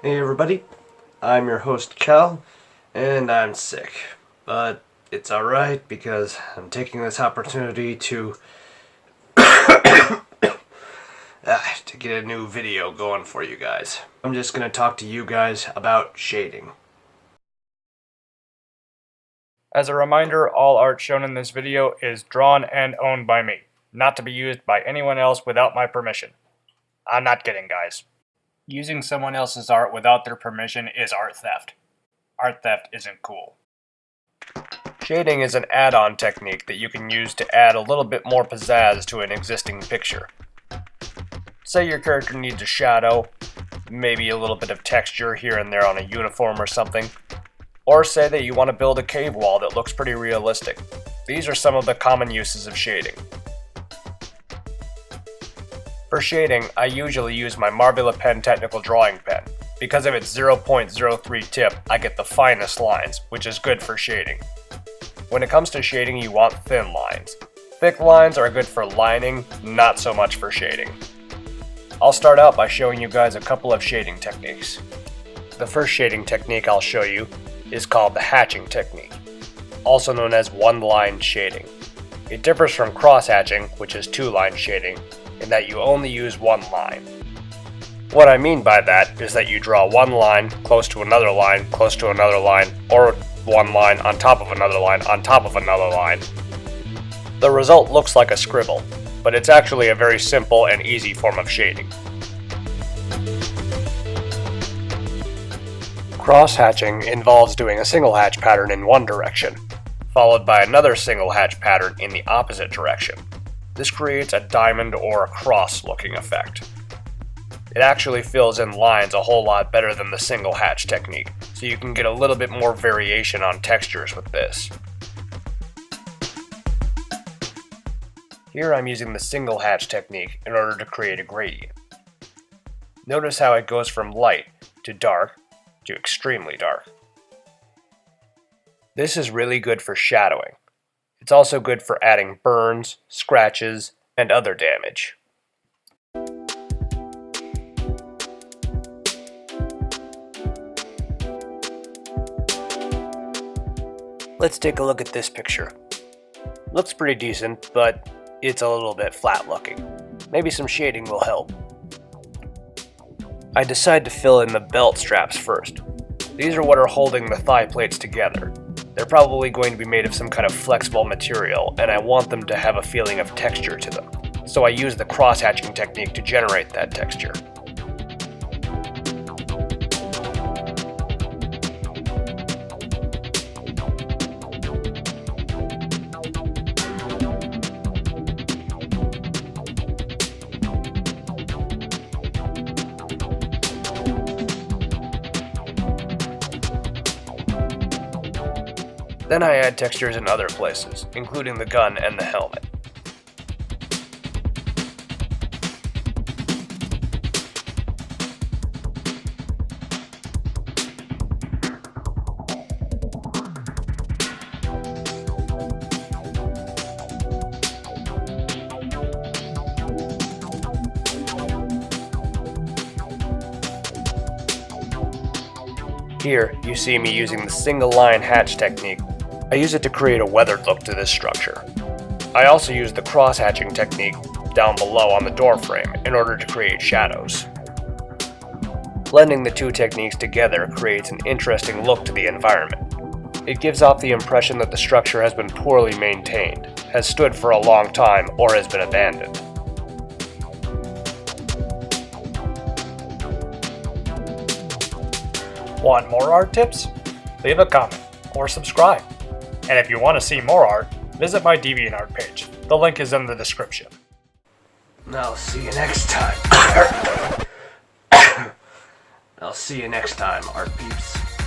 Hey everybody, I'm your host Cal, and I'm sick. But it's alright because I'm taking this opportunity to get a new video going for you guys. I'm just going to talk to you guys about shading. As a reminder, all art shown in this video is drawn and owned by me, not to be used by anyone else without my permission. I'm not kidding, guys. Using someone else's art without their permission is art theft. Art theft isn't cool. Shading is an add-on technique that you can use to add a little bit more pizzazz to an existing picture. Say your character needs a shadow, maybe a little bit of texture here and there on a uniform or something. Or say that you want to build a cave wall that looks pretty realistic. These are some of the common uses of shading. For shading, I usually use my Marvula Pen Technical Drawing Pen. Because of its 0.03 tip, I get the finest lines, which is good for shading. When it comes to shading, you want thin lines. Thick lines are good for lining, not so much for shading. I'll start out by showing you guys a couple of shading techniques. The first shading technique I'll show you is called the hatching technique, also known as one-line shading. It differs from cross-hatching, which is two-line shading, in that you only use one line. What I mean by that is that you draw one line close to another line, close to another line, or one line on top of another line on top of another line. The result looks like a scribble, but it's actually a very simple and easy form of shading. Cross-hatching involves doing a single hatch pattern in one direction, followed by another single hatch pattern in the opposite direction. This creates a diamond or a cross looking effect. It actually fills in lines a whole lot better than the single hatch technique, so you can get a little bit more variation on textures with this. Here I'm using the single hatch technique in order to create a gradient. Notice how it goes from light to dark to extremely dark. This is really good for shadowing. It's also good for adding burns, scratches, and other damage. Let's take a look at this picture. Looks pretty decent, but it's a little bit flat looking. Maybe some shading will help. I decide to fill in the belt straps first. These are what are holding the thigh plates together. They're probably going to be made of some kind of flexible material, and I want them to have a feeling of texture to them. So I use the cross-hatching technique to generate that texture. Then I add textures in other places, including the gun and the helmet. Here, you see me using the single line hatch technique. I use it to create a weathered look to this structure. I also use the cross-hatching technique down below on the door frame in order to create shadows. Blending the two techniques together creates an interesting look to the environment. It gives off the impression that the structure has been poorly maintained, has stood for a long time, or has been abandoned. Want more art tips? Leave a comment or subscribe. And if you want to see more art, visit my DeviantArt page. The link is in the description. I'll see you next time. I'll see you next time, art peeps.